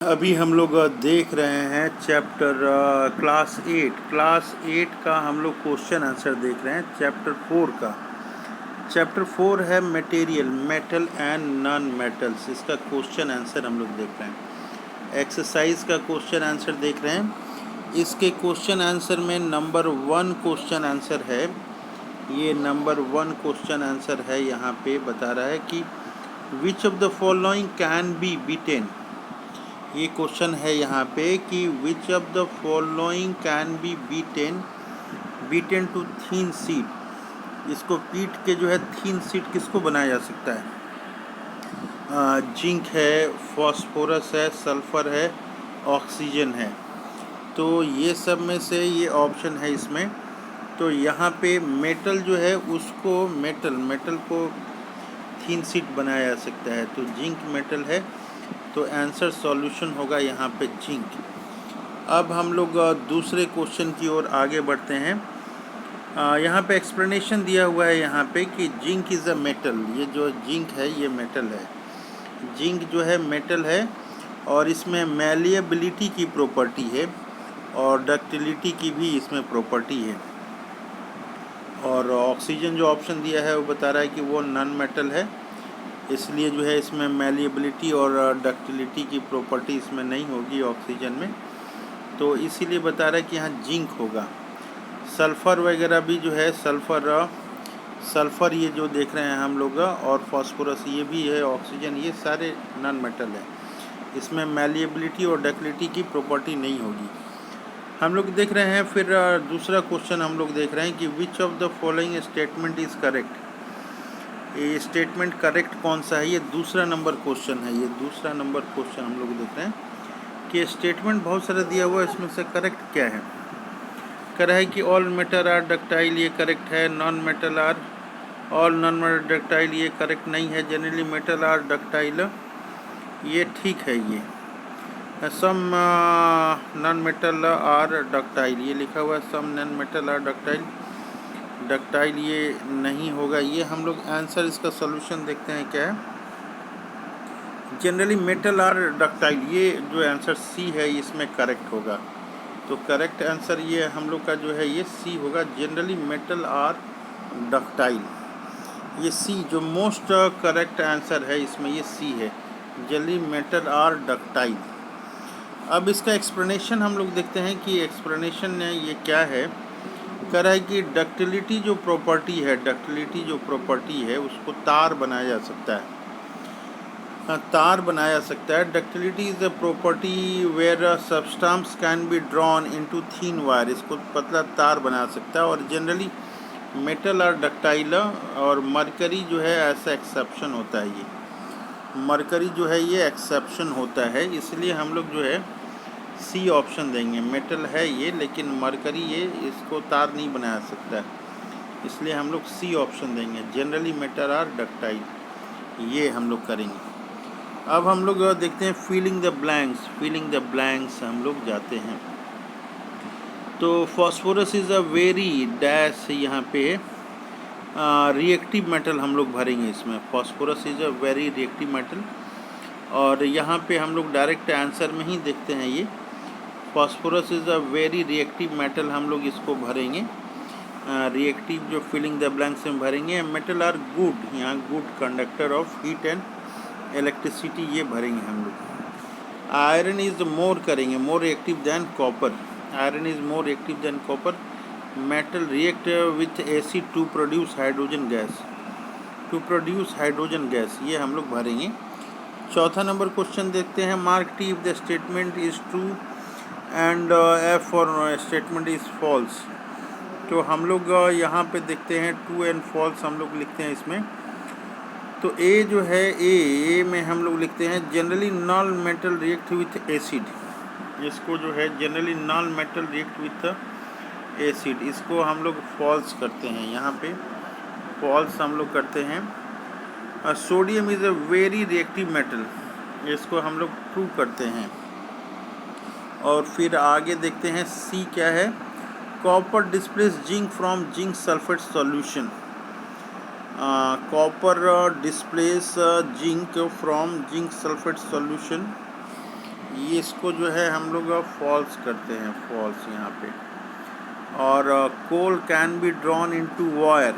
अभी हम लोग देख रहे हैं चैप्टर क्लास 8 का हम लोग क्वेश्चन आंसर देख रहे हैं चैप्टर 4 का। चैप्टर 4 है material, metal and non metals. इसका क्वेश्चन आंसर हम लोग देख रहे हैं। एक्सरसाइज का क्वेश्चन आंसर देख रहे हैं। इसके क्वेश्चन आंसर में नंबर 1 क्वेश्चन आंसर है, ये नंबर 1 क्वेश्चन आंसर है। यहाँ पे बता रहा है कि which of the following can be beaten. ये क्वेश्चन है यहाँ पे कि which of the following can be beaten to thin sheet. इसको पीट के जो है थीन सीट किसको बनाया जा सकता है? जिंक है, फॉस्फोरस है, सल्फर है, ऑक्सीजन है। तो ये सब में से ये ऑप्शन है इसमें। तो यहाँ पे मेटल जो है उसको मेटल को थीन सीट बनाया जा सकता है। तो जिंक मेटल है, तो आंसर सॉल्यूशन होगा यहाँ पे जिंक। अब हम लोग दूसरे क्वेश्चन की ओर आगे बढ़ते हैं। यहाँ पे एक्सप्लेनेशन दिया हुआ है यहाँ पे कि जिंक इज़ अ मेटल। ये जो जिंक है ये मेटल है। जिंक जो है मेटल है और इसमें मैलिएबिलिटी की प्रॉपर्टी है और डक्टिलिटी की भी इसमें प्रॉपर्टी है। और ऑक्सीजन जो ऑप्शन दिया है वो बता रहा है कि वो नॉन मेटल है, इसलिए जो है इसमें मैलिएबिलिटी और डक्टिलिटी की प्रॉपर्टी इसमें नहीं होगी ऑक्सीजन में। तो इसीलिए बता रहा है कि यहाँ जिंक होगा। सल्फ़र वगैरह भी जो है सल्फ़र ये जो देख रहे हैं हम लोग, और फास्फोरस ये भी है, ऑक्सीजन, ये सारे नॉन मेटल है। इसमें मैलिएबिलिटी और डक्टिलिटी की प्रॉपर्टी नहीं होगी। हम लोग देख रहे हैं फिर दूसरा क्वेश्चन हम लोग देख रहे हैं कि which of the following statement is correct. ये स्टेटमेंट करेक्ट कौन सा है? ये दूसरा नंबर क्वेश्चन है। ये दूसरा नंबर क्वेश्चन हम लोग देख रहे हैं कि स्टेटमेंट बहुत सारा दिया हुआ है, इसमें से करेक्ट क्या है? कह रहा है कि ऑल मेटल आर डक्टाइल, ये करेक्ट है। Non metal are all non metal ductile, ये करेक्ट नहीं है। जनरली मेटल आर डक्टाइल, ये ठीक है। ये some non metal are ductile, ये लिखा हुआ है some non metal are ductile, ये नहीं होगा। ये हम लोग आंसर इसका सॉल्यूशन देखते हैं क्या है। जनरली मेटल आर डक्टाइल, ये जो आंसर सी है इसमें करेक्ट होगा। तो करेक्ट आंसर ये हम लोग का जो है ये सी होगा। जनरली मेटल आर डक्टाइल, ये सी जो मोस्ट करेक्ट आंसर है इसमें, ये सी है। Generally metal are ductile. अब इसका एक्सप्लेनेशन हम लोग देखते हैं कि एक्सप्लेनेशन ये क्या है। कह रहा है कि डक्टिलिटी जो प्रॉपर्टी है उसको तार बनाया जा सकता है। तार बनाया जा सकता है। Ductility is a property where substance can be drawn into thin wire, इसको पतला तार बना सकता है। और जनरली मेटल और डक्टाइल और मरकरी जो है ऐसा एक्सेप्शन होता है। ये मरकरी जो है ये एक्सेप्शन होता है, इसलिए हम लोग जो है सी ऑप्शन देंगे। मेटल है ये, लेकिन मरकरी ये इसको तार नहीं बना सकता है, इसलिए हम लोग सी ऑप्शन देंगे। जनरली मेटल और डक्टाइल, ये हम लोग करेंगे। अब हम लोग देखते हैं फिलिंग द ब्लैंक्स हम लोग जाते हैं। तो phosphorus is a very dash, यहाँ पे रिएक्टिव मेटल हम लोग भरेंगे इसमें। Phosphorus is a very reactive metal, और यहाँ पे हम लोग डायरेक्ट आंसर में ही देखते हैं। ये phosphorus is a very reactive metal, हम लोग इसको भरेंगे। रिएक्टिव जो फिलिंग द ब्लैंक्स में भरेंगे। मेटल आर गुड, यहाँ good conductor of heat and electricity, ये भरेंगे हम लोग। आयरन इज़ मोर करेंगे, more reactive than copper. Iron is more reactive than copper. Metal react with acid to produce hydrogen gas, ये हम लोग भरेंगे। चौथा नंबर क्वेश्चन देखते हैं। Mark T if the statement is true and F for statement is false. तो हम लोग यहाँ पे देखते हैं ट्रू एंड फॉल्स हम लोग लिखते हैं इसमें। तो ए जो है ए में हम लोग लिखते हैं generally non metal react with acid. इसको जो है generally non metal react with acid, इसको हम लोग फॉल्स करते हैं। यहाँ पे फॉल्स हम लोग करते हैं। Sodium is a very reactive metal, इसको हम लोग ट्रू करते हैं। और फिर आगे देखते हैं सी क्या है। Copper displace zinc from zinc sulphate solution. Copper displace zinc from zinc sulphate solution, ये इसको जो है हम लोग फॉल्स करते हैं, फॉल्स यहाँ पे। और coal can be drawn into wire,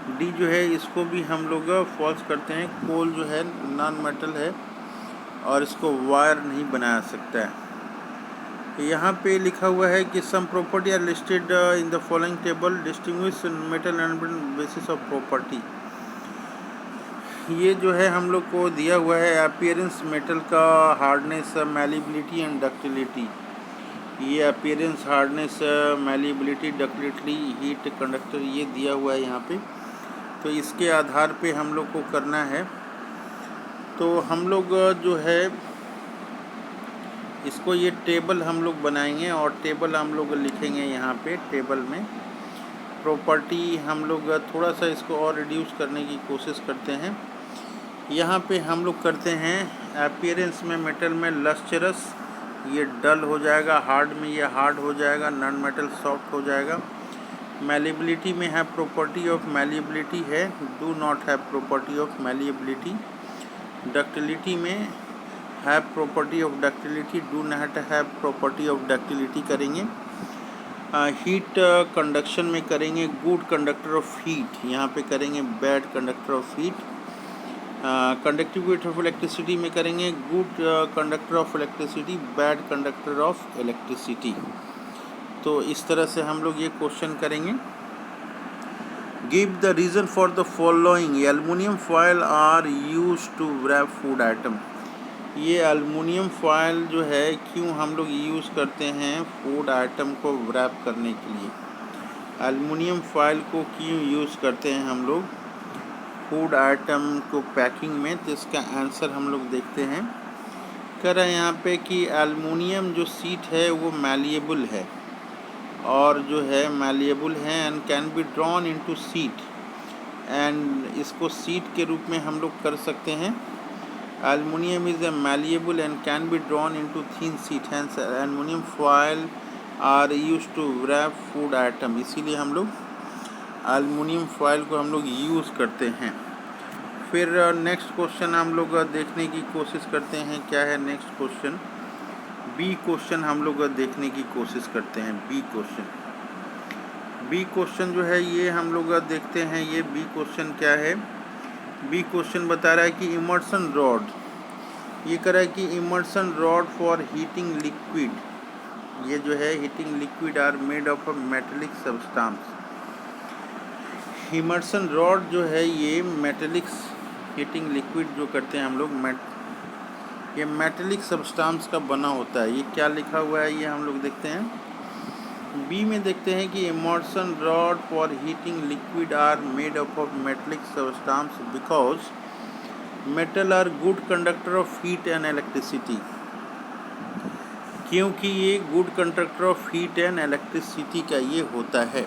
D जो है इसको भी हम लोग फॉल्स करते हैं। कोल जो है नॉन मेटल है और इसको वायर नहीं बनाया सकता है। यहाँ पे लिखा हुआ है कि some property are listed in the following table, distinguish metal and basis of property. ये जो है हम लोग को दिया हुआ है अपीयरेंस मेटल का, हार्डनेस, मैलिबिलिटी एंड डक्टिलिटी। ये appearance, hardness, malleability, ductility, heat, conductor, ये दिया हुआ है यहाँ पे। तो इसके आधार पे हम लोग को करना है। तो हम लोग जो है इसको ये टेबल हम लोग बनाएंगे और टेबल हम लोग लिखेंगे यहाँ पे। टेबल में प्रॉपर्टी हम लोग थोड़ा सा इसको और रिड्यूस करने की कोशिश करते हैं। यहाँ पे हम लोग करते हैं अपीयरेंस में मेटल में लस्चरस, ये डल हो जाएगा। हार्ड में ये हार्ड हो जाएगा। नॉन मेटल सॉफ्ट हो जाएगा। मैलिबिलिटी में है प्रॉपर्टी ऑफ मैलिबिलिटी है, do not have property of malleability. Ductility में have property of ductility, do not have property of ductility करेंगे। हीट कंडक्शन में करेंगे गुड कंडक्टर ऑफ हीट, यहाँ पे करेंगे bad conductor of heat. Conductivity of electricity में करेंगे good conductor of electricity, bad conductor of electricity. तो इस तरह से हम लोग ये क्वेश्चन करेंगे। Give the reason for the following, aluminium foil are use to wrap food item. ये एल्युमिनियम फॉयल जो है क्यों हम लोग यूज़ करते हैं फूड आइटम को रैप करने के लिए। एल्युमिनियम फॉयल को क्यों यूज़ करते हैं हम लोग फूड आइटम को पैकिंग में, तो इसका आंसर हम लोग देखते हैं। कह रहे हैं यहाँ पे कि एल्युमिनियम जो शीट है वो मैलिएबल है और जो है मैलिएबल है and can be drawn into sheet, and इसको शीट के रूप में हम लोग कर सकते हैं। Aluminium is a malleable and can be drawn into thin sheet, hence aluminium foil are used to wrap food item। इसीलिए हम लोग एल्युमिनियम फॉयल को हम लोग यूज़ करते हैं। फिर नेक्स्ट क्वेश्चन हम लोग देखने की कोशिश करते हैं। क्या है नेक्स्ट क्वेश्चन? बी क्वेश्चन हम लोग देखने की कोशिश करते हैं। बी क्वेश्चन जो है ये हम लोग देखते हैं। ये बी क्वेश्चन क्या है? बी क्वेश्चन बता रहा है कि इमर्सन रॉड, ये कह रहा है कि immersion rod for heating liquid, ये जो है heating liquid are made of a metallic substance. Immersion rod जो है ये मेटेलिक हीटिंग लिक्विड जो करते हैं हम लोग ये मेटेलिक सब्सटेंस का बना होता है। ये क्या लिखा हुआ है ये हम लोग देखते हैं। बी में देखते हैं कि immersion rod for heating liquid are made up of metallic substance because metal are good conductor of heat and electricity, क्योंकि ये good conductor of heat and electricity का ये होता है।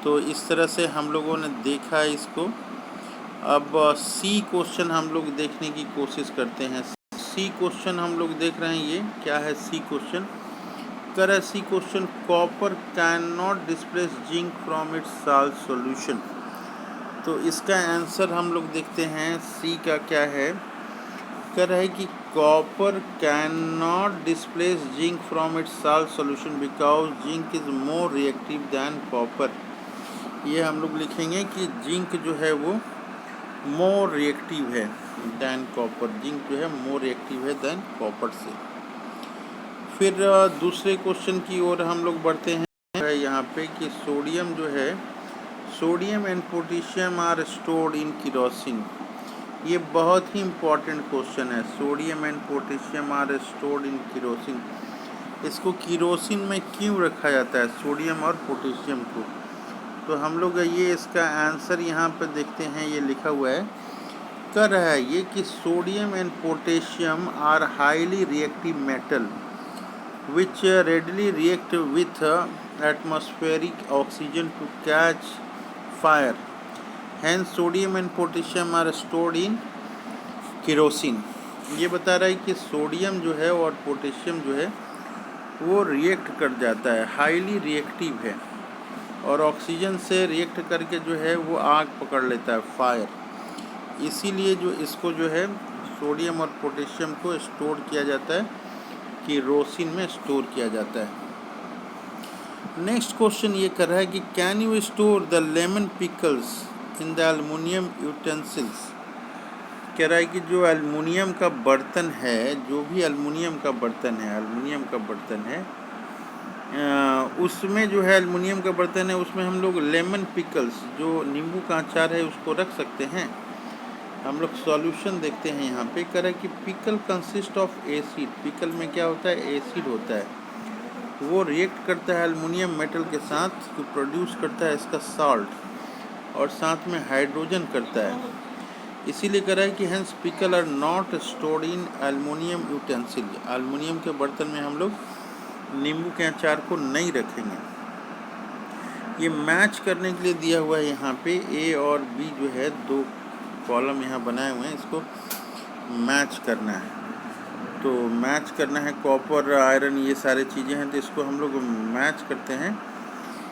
तो इस तरह से हम लोगों ने देखा इसको। अब सी क्वेश्चन हम लोग देखने की कोशिश करते हैं। सी क्वेश्चन हम लोग देख रहे हैं। ये क्या है सी क्वेश्चन? कर C question copper can not displace zinc from its salt solution. तो इसका आंसर हम लोग देखते हैं। सी का क्या है? कह रहा है कि copper can not displace zinc from its salt solution because zinc is more reactive than copper. ये हम लोग लिखेंगे कि जिंक जो है वो मोर रिएक्टिव है दैन कॉपर। जिंक जो है मोर रिएक्टिव है दैन कॉपर से। फिर दूसरे क्वेश्चन की ओर हम लोग बढ़ते हैं। यहाँ पे कि सोडियम जो है, sodium and potassium are stored in kerosene. ये बहुत ही इम्पॉर्टेंट क्वेश्चन है। Sodium and potassium are stored in kerosene. इसको केरोसिन में क्यों रखा जाता है सोडियम और पोटेशियम को? तो हम लोग ये इसका आंसर यहाँ पर देखते हैं। ये लिखा हुआ है, कर रहा है ये कि sodium and potassium are highly reactive metal which readily react with atmospheric oxygen to catch fire. Hence sodium and potassium are stored in kerosene। ये बता रहा है कि सोडियम जो है और पोटेशियम जो है वो रिएक्ट कर जाता है, हाईली रिएक्टिव है और ऑक्सीजन से रिएक्ट करके जो है वो आग पकड़ लेता है, फायर। इसीलिए जो इसको जो है सोडियम और पोटेशियम को स्टोर किया जाता है केरोसिन में स्टोर किया जाता है। नेक्स्ट क्वेश्चन ये कर रहा है कि can you store the lemon pickles in the aluminium utensils. कह रहा है कि जो एल्युमिनियम का बर्तन है, जो भी एल्युमिनियम का बर्तन है उसमें जो है एल्युमिनियम का बर्तन है उसमें हम लोग लेमन पिकल्स, जो नींबू का अचार है, उसको रख सकते हैं। हम लोग सॉल्यूशन देखते हैं यहाँ पे। कह रहा है कि pickle consist of acid. Pickle में क्या होता है? एसिड होता है। वो रिएक्ट करता है एल्युमिनियम मेटल के साथ, जो प्रोड्यूस करता है इसका साल्ट, और साथ में हाइड्रोजन करता है। इसीलिए कह रहा है कि hence pickle are not stored in aluminium utensil. Aluminium के बर्तन में हम लोग नींबू के अचार को नहीं रखेंगे। ये मैच करने के लिए दिया हुआ है यहाँ पे। ए और बी जो है दो कॉलम यहाँ बनाए हुए हैं, इसको मैच करना है। तो मैच करना है, कॉपर, आयरन, ये सारे चीज़ें हैं, तो इसको हम लोग मैच करते हैं।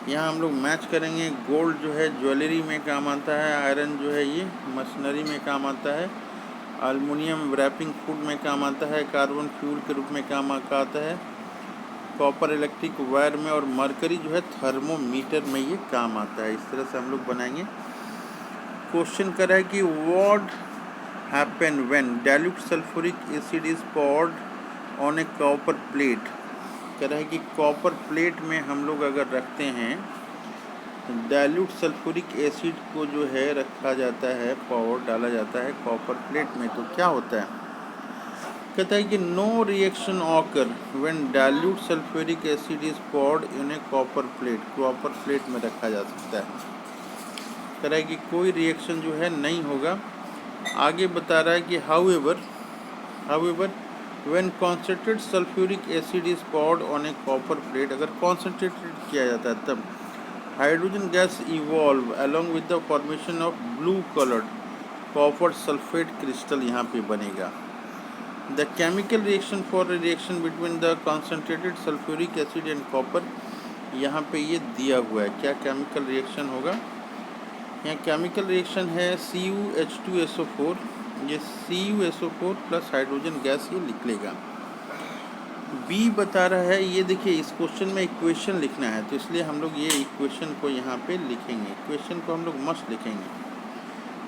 यहाँ हम लोग मैच करेंगे। गोल्ड जो है ज्वेलरी में काम आता है, आयरन जो है ये मशीनरी में काम आता है, एल्युमिनियम रैपिंग फूड में काम आता है, कार्बन फ्यूल के रूप में काम आता है, कॉपर इलेक्ट्रिक वायर में, और मरकरी जो है थर्मोमीटर में ये काम आता है। इस तरह से हम लोग बनाएंगे। क्वेश्चन कर रहा है कि what happen when dilute sulphuric acid is poured on A copper plate. कह रहा है कि कॉपर प्लेट में हम लोग अगर रखते हैं डाइल्यूट सल्फ्यूरिक एसिड को, जो है रखा जाता है, पाउडर डाला जाता है कॉपर प्लेट में, तो क्या होता है? कहता है कि no reaction occur when dilute sulphuric acid is poured in a copper plate. Copper plate में रखा जा सकता है। कह रहा है कि कोई रिएक्शन जो है नहीं होगा। आगे बता रहा है कि however when concentrated sulphuric acid is poured on A copper plate, अगर कॉन्सेंट्रेटेड किया जाता है तब hydrogen gas evolve along with the formation of blue coloured copper sulphate crystal यहाँ पे बनेगा। The chemical reaction for a reaction between the concentrated sulphuric acid and copper, यहाँ पे ये दिया हुआ है। क्या केमिकल रिएक्शन होगा? यहाँ केमिकल रिएक्शन है CuH2SO4। ये CuSO4 प्लस हाइड्रोजन गैस ये निकलेगा। बी बता रहा है, ये देखिए इस क्वेश्चन में इक्वेशन लिखना है, तो इसलिए हम लोग ये इक्वेशन को यहाँ पे लिखेंगे। इक्वेशन को हम लोग मस्त लिखेंगे।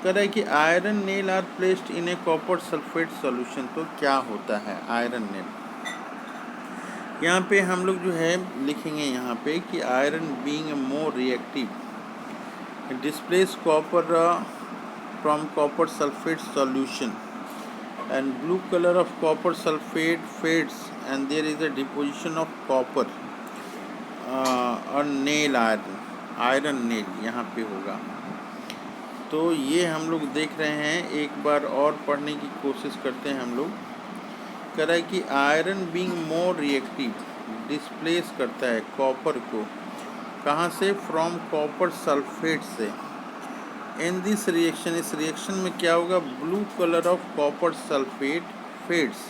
कह रहा है कि iron nail are placed in a copper sulphate solution. तो क्या होता है आयरन नेल? यहाँ पे हम लोग जो है लिखेंगे यहाँ पे कि iron being more reactive displace copper from copper sulfate solution, and blue color of copper sulfate fades and there is a deposition of copper और nail iron nail यहाँ पे होगा। तो ये हम लोग देख रहे हैं, एक बार और पढ़ने की कोशिश करते हैं हम लोग। कह रहा है कि iron being more reactive displace करता है कॉपर को, कहाँ से? फ्रॉम कॉपर सल्फेट से। इन दिस रिएक्शन, इस रिएक्शन में क्या होगा? Blue colour of copper sulphate fades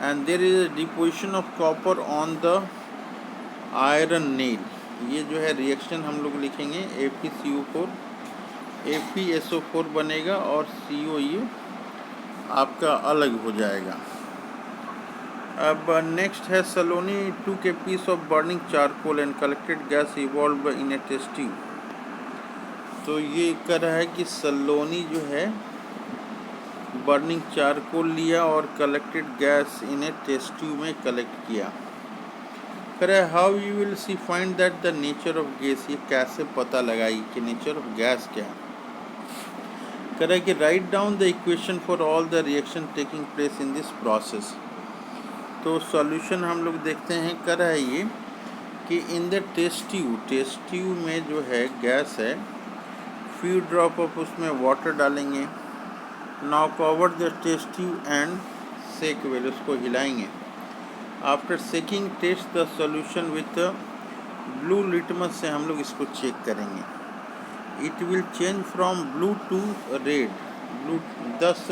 and there is a deposition of copper on the iron nail. ये जो है रिएक्शन हम लोग लिखेंगे FeCO4, FeSO4 बनेगा और CO ये आपका अलग हो जाएगा। अब नेक्स्ट है सलोनी took a piece of burning charcoal and collected gas evolved in a test tube। तो ये कर रहा है कि सलोनी जो है बर्निंग चारकोल लिया और collected gas in a test tube में कलेक्ट किया। कह रहा है how you will see find that the nature of gas. ये कैसे पता लगाई कि नेचर ऑफ गैस क्या है? कह रहा है कि write down the equation for all the reaction taking place in this process. तो सॉल्यूशन हम लोग देखते हैं। कर रहा है ये कि इन द टेस्ट ट्यूब में जो है गैस है, फ्यू ड्रॉप ऑफ उसमें वाटर डालेंगे। Now cover the test tube and shake well, उसको हिलाएंगे। After shaking test the solution with blue litmus से हम लोग इसको चेक करेंगे। It will change from blue to red. Blue thus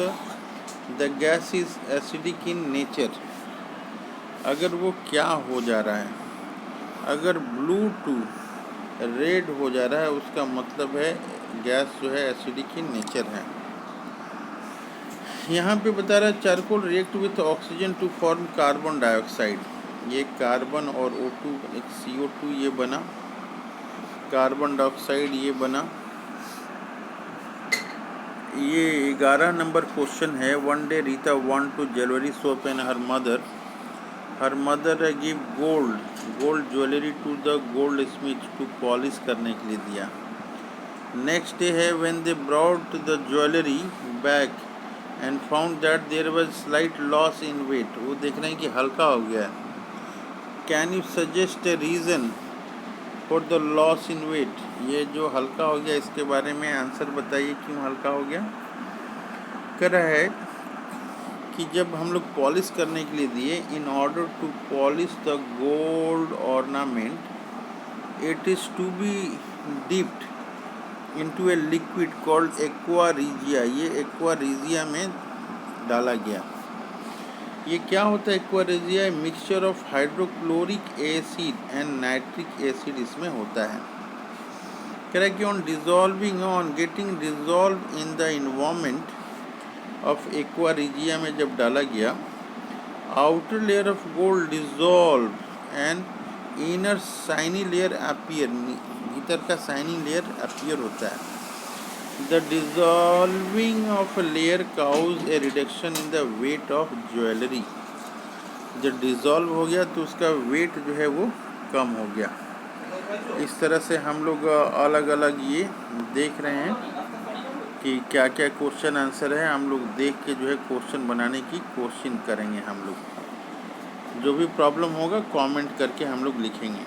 the gas is acidic in nature. अगर वो क्या हो जा रहा है, अगर ब्लू टू रेड हो जा रहा है, उसका मतलब है गैस जो है एसिडिक इन नेचर है। यहाँ पे बता रहा है charcoal react with oxygen to form carbon dioxide. ये कार्बन और O2 एक CO2 ये बना, कार्बन डाइऑक्साइड ये बना। ये 11 नंबर क्वेश्चन है। One day Rita want to jewellery shop and her mother give gold jewellery to the goldsmith to polish करने के लिए दिया। नेक्स्ट डे है when they brought the jewellery back and found that there was slight loss in weight. वो देख रहे हैं कि हल्का हो गया है। Can you suggest a reason for the loss in weight. ये जो हल्का हो गया इसके बारे में आंसर बताइए, क्यों हल्का हो गया। कह रहा है कि जब हम लोग पॉलिश करने के लिए दिए, in order to polish the gold ornament it is to be dipped into a liquid called aqua regia. ये एक्वा रीजिया में डाला गया। ये क्या होता है aqua regia? Mixture of hydrochloric acid and nitric acid इसमें होता है। कह रहा है कि on getting dissolve in the environment of aqua regia में जब डाला गया, outer layer of gold dissolve and inner shiny layer appear. भीतर का शाइनी लेयर अपीयर होता है। The dissolving of layer cause a reduction in the weight of jewellery. जब dissolve हो गया तो उसका वेट जो है वो कम हो गया। इस तरह से हम लोग अलग अलग ये देख रहे हैं कि क्या क्या क्वेश्चन आंसर है। हम लोग देख के जो है क्वेश्चन बनाने की कोशिश करेंगे। हम लोग जो भी प्रॉब्लम होगा कमेंट करके हम लोग लिखेंगे।